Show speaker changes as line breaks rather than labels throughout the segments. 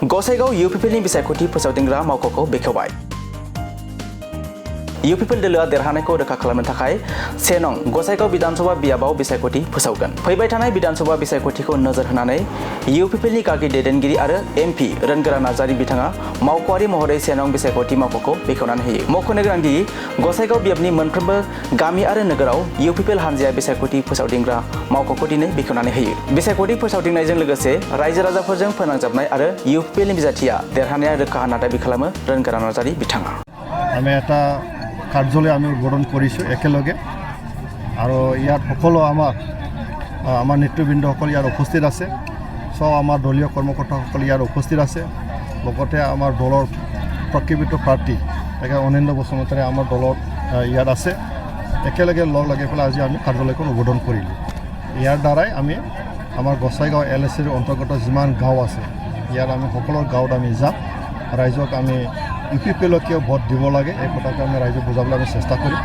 गसाइगाव इउपिपिएलनि बिसायख'थि फोसावदिंग्रा मावख'खौ बेखेवबाय। इउपिपिएल दोलोआ देरहानायखौ रोखा खालामनो थाखाय 1 नं गसाइगाव बिधानसभा बियाबाव बिसायख'थि फोसावगोन। फैबाय थानाय बिधानसभा बिसायख'थिखौ नोजोर होनानै इउपिपिएलनि गागि दैदेनगिरि आरो एमपि रोनगोरा नार्जारी बिथाङा मावख'आरि महरै 1 नं बिसायख'थि मावख'खौ बेखेवनानै होयो। मख'नो गोनांदि गसाइगाव बियाबनि मोनफ्रोमबो गामि आरो नोगोराव इउपिपिएल हानजाया बिसायख'थि फोसावदिंग्रा मावख'खौ दिनै बेखेवनानै होयो। बिसायख'थि फोसावदिंनायजों लोगोसे रायजो राजाफोरजों फोनांजाबनाय आरो इउपिपिएलनि बिजाथिया देरहानाया रोखा होनना दाबि खालामो रोनगोरा नार्जारी बिथाङा।
আমি এটা কাৰ্যালয় আমি উদ্বোধন কৰিছোঁ একেলগে আৰু ইয়াত সকলো আমাৰ নেতৃবৃন্দসকল ইয়াত উপস্থিত আছে। সব আমাৰ দলীয় কৰ্মকৰ্তাসকল ইয়াত উপস্থিত আছে। লগতে আমাৰ দলৰ প্ৰকৃত প্ৰাৰ্থী অনিন্দ্য বসুমতাৰী আমাৰ দলত ইয়াত আছে। একেলগে লগ লাগি পেলাই আজি আমি কাৰ্যালয়খন উদ্বোধন কৰিলোঁ। ইয়াৰ দ্বাৰাই আমি আমাৰ গসাইগাঁও LSCৰ অন্তৰ্গত যিমান গাঁও আছে ইয়াত আমি সকলো গাঁৱত আমি যাম। ৰাইজক আমি ইউপিপিএলক কিয় ভোট দিব লাগে এই কথাটো আমি ৰাইজক বুজাবলৈ আমি চেষ্টা কৰিম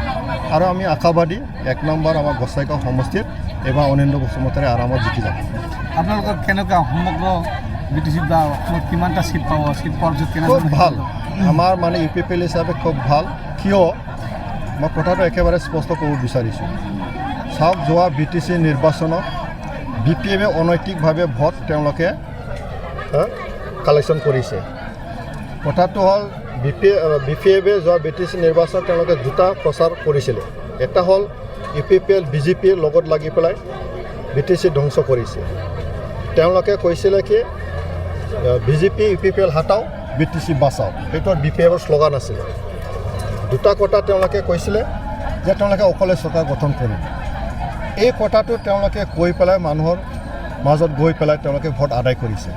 আৰু আমি আশাবাদী 1 নম্বৰ আমাৰ গসাইগাঁও সমষ্টিত এবাৰ অনিন্দ্য বসুমতাৰী আৰামত জিকি যাব।
আপোনালোকৰ কেনেকুৱা সমগ্ৰ বিটিচি বা কিমানটা সিট পাব, সিট পোৱাৰ পিছত
খুব ভাল। আমাৰ মানে ইউপিপিএল হিচাপে খুব ভাল। কিয় মই কথাটো একেবাৰে স্পষ্ট ক'ব বিচাৰিছোঁ। চাওক, যোৱা BTC নিৰ্বাচনত BPMে অনৈতিকভাৱে ভোট তেওঁলোকে কালেকশ্যন কৰিছে। কথাটো হ'ল BPMে যোৱা BTC নিৰ্বাচনত তেওঁলোকে দুটা প্ৰচাৰ কৰিছিলে। এটা হ'ল ইউপিপিএল BJPৰ লগত লাগি পেলাই BTC ধ্বংস কৰিছে। তেওঁলোকে কৈছিলে কি BJP ইউপিপিএল হাটাও BTC বাচাও, সেইটো BPMৰ শ্লোগান আছিলে। দুটা কথা তেওঁলোকে কৈছিলে যে তেওঁলোকে অকলে চৰকাৰ গঠন কৰিব। এই কথাটো তেওঁলোকে কৈ পেলাই মানুহৰ মাজত গৈ পেলাই তেওঁলোকে ভোট আদায় কৰিছে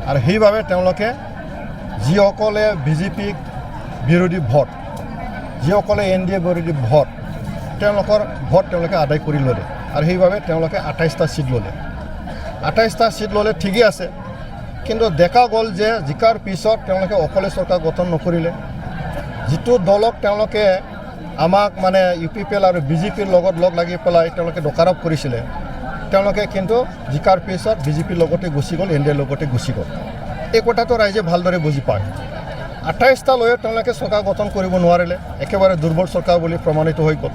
আৰু সেইবাবে তেওঁলোকে যিসকলে BJP বিৰোধী ভোট, যিসকলে NDA বিৰোধী ভোট, তেওঁলোকৰ ভোট তেওঁলোকে আদায় কৰি ল'লে আৰু সেইবাবে তেওঁলোকে 28টা সিট ল'লে। 28টা সিট ল'লে ঠিকেই আছে, কিন্তু দেখা গ'ল যে জিকাৰ পিছত তেওঁলোকে অকলে চৰকাৰ গঠন নকৰিলে। যিটো দলক তেওঁলোকে আমাক মানে ইউপিপিএল আৰু BJPৰ লগত লগ লাগি পেলাই তেওঁলোকে দোষাৰোপ কৰিছিলে, তেওঁলোকে কিন্তু জিকাৰ পিছত BJPৰ লগতে গুচি গ'ল, NDAৰ লগতে গুচি গ'ল। এই কথাটো ৰাইজে ভালদৰে বুজি পায়। 28টা লৈও তেওঁলোকে চৰকাৰ গঠন কৰিব নোৱাৰিলে, একেবাৰে দুৰ্বল চৰকাৰ বুলি প্ৰমাণিত হৈ গ'ল।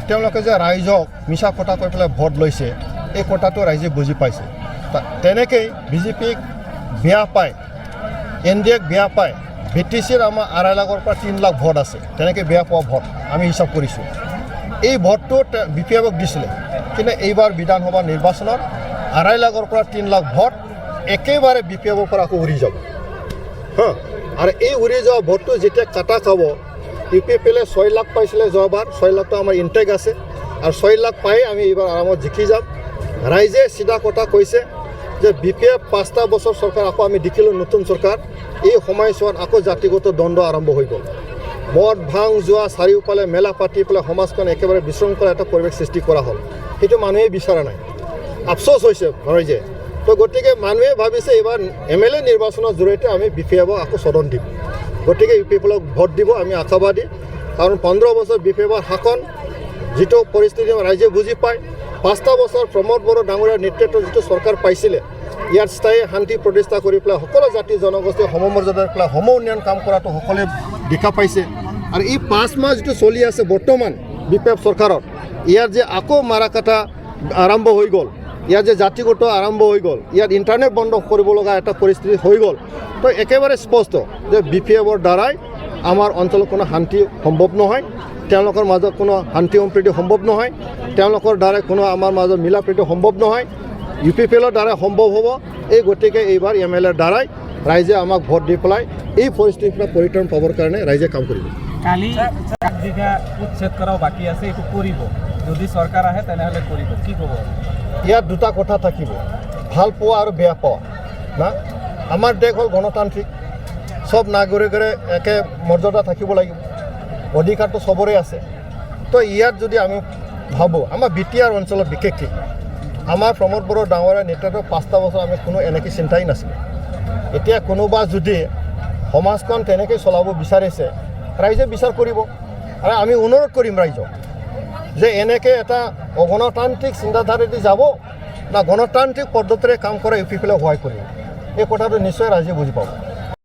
তেওঁলোকে যে ৰাইজক মিছা কথা কৈ পেলাই ভোট লৈছে এই কথাটো ৰাইজে বুজি পাইছে। তেনেকেই BJPক বেয়া পায়, NDAক বেয়া পায়। BTCৰ আমাৰ 2.5 লাখৰ পৰা 3 লাখ ভোট আছে, তেনেকৈ বেয়া পোৱা ভোট আমি হিচাপ কৰিছোঁ। এই ভোটটো BPMক দিছিলে, কিন্তু এইবাৰ বিধানসভা নিৰ্বাচনত 2.5 লাখৰ পৰা 3 লাখ ভোট একেবাৰে BPMৰ পৰা আকৌ উৰি যাব। আৰু এই উৰি যোৱা ভোটটো যেতিয়া কাটা খাব, ইউপিপিএলে 6 লাখ পাইছিলে যোৱাবাৰ, 6 লাখটো আমাৰ ইনটেক আছে আৰু 6 লাখ পাই আমি এইবাৰ আৰামত জিকি যাম। ৰাইজে চিধা কথা কৈছে যে BPF 5টা বছৰ চৰকাৰ আকৌ আমি দেখিলোঁ নতুন চৰকাৰ। এই সময়ছোৱাত আকৌ জাতিগত দ্বন্দ্ব আৰম্ভ হৈ গ'ল। মদ ভাং যোৱা চাৰিওফালে মেলা পাতি পেলাই সমাজখন একেবাৰে বিশৃংখল এটা পৰিৱেশ সৃষ্টি কৰা হ'ল। সেইটো মানুহে বিচৰা নাই, আফচোচ হৈছে ৰাইজে। তো গতিকে মানুহে ভাবিছে এইবাৰ MLA নিৰ্বাচনৰ জৰিয়তে আমি BPFক আকৌ সদন দিম। গতিকে ইউপিপিএলক ভোট দিব আমি আশাবাদী, কাৰণ 15 বছৰ BPFৰ শাসন যিটো পৰিস্থিতি ৰাইজে বুজি পায়। 5টা বছৰ প্ৰমোদ বড়ো ডাঙৰীয়াৰ নেতৃত্বত যিটো চৰকাৰ পাইছিলে, ইয়াত স্থায়ী শান্তি প্ৰতিষ্ঠা কৰি পেলাই সকলো জাতি জনগোষ্ঠী সমমৰ্যাদাৰ পেলাই সম উন্নয়ন কাম কৰাটো সকলোৱে দেখা পাইছে। আৰু এই 5 মাহ যিটো চলি আছে বৰ্তমান BPF চৰকাৰত, ইয়াৰ যে আকৌ মাৰাকাটা আৰম্ভ হৈ গ'ল, ইয়াত যে জাতিগত আৰম্ভ হৈ গ'ল, ইয়াত ইণ্টাৰনেট বন্ধ কৰিব লগা এটা পৰিস্থিতি হৈ গ'ল। তো একেবাৰে স্পষ্ট যে BPFৰ দ্বাৰাই আমাৰ অঞ্চলত কোনো শান্তি সম্ভৱ নহয়, তেওঁলোকৰ মাজত কোনো শান্তি সম্প্ৰীতি সম্ভৱ নহয়, তেওঁলোকৰ দ্বাৰাই কোনো আমাৰ মাজত মিলা প্ৰীতি সম্ভৱ নহয়। ইউপিপিএলৰ দ্বাৰাই সম্ভৱ হ'ব। এই গতিকে এইবাৰ MLAৰ দ্বাৰাই ৰাইজে আমাক ভোট দি পেলাই এই পৰিস্থিতিৰ পৰা পৰিত্ৰাণ পাবৰ কাৰণে ৰাইজে কাম কৰিব।
কালি যিটা উচ্ছেদ কৰাও বাকী আছে, এইটো কৰিব। যদি চৰকাৰ আহে তেনেহ'লে কৰিব, কি ক'ব?
ইয়াত দুটা কথা থাকিব, ভাল পোৱা আৰু বেয়া পোৱা না। আমাৰ দেশ হ'ল গণতান্ত্ৰিক, সব নাগৰিকৰে একে মৰ্যাদা থাকিব লাগিব, অধিকাৰটো চবৰে আছে। তো ইয়াত যদি আমি ভাবোঁ আমাৰ BTR অঞ্চলত বিশেষকৈ আমাৰ প্ৰমোদ বড়ো ডাঙৰীয়াৰ নেতৃত্বত 5টা বছৰ আমি কোনো এনেকৈ চিন্তাই নাছিলোঁ। এতিয়া কোনোবা যদি সমাজখন তেনেকৈ চলাব বিচাৰিছে, ৰাইজে বিচাৰ কৰিব। আৰু আমি অনুৰোধ কৰিম ৰাইজক যে এনেকৈ এটা অগণতান্ত্ৰিক চিন্তাধাৰাদি যাব না গণতান্ত্ৰিক পদ্ধতিৰে কাম কৰা ইউপিপিএলক সহায় কৰিব। এই কথাটো নিশ্চয় ৰাইজে বুজি পাব।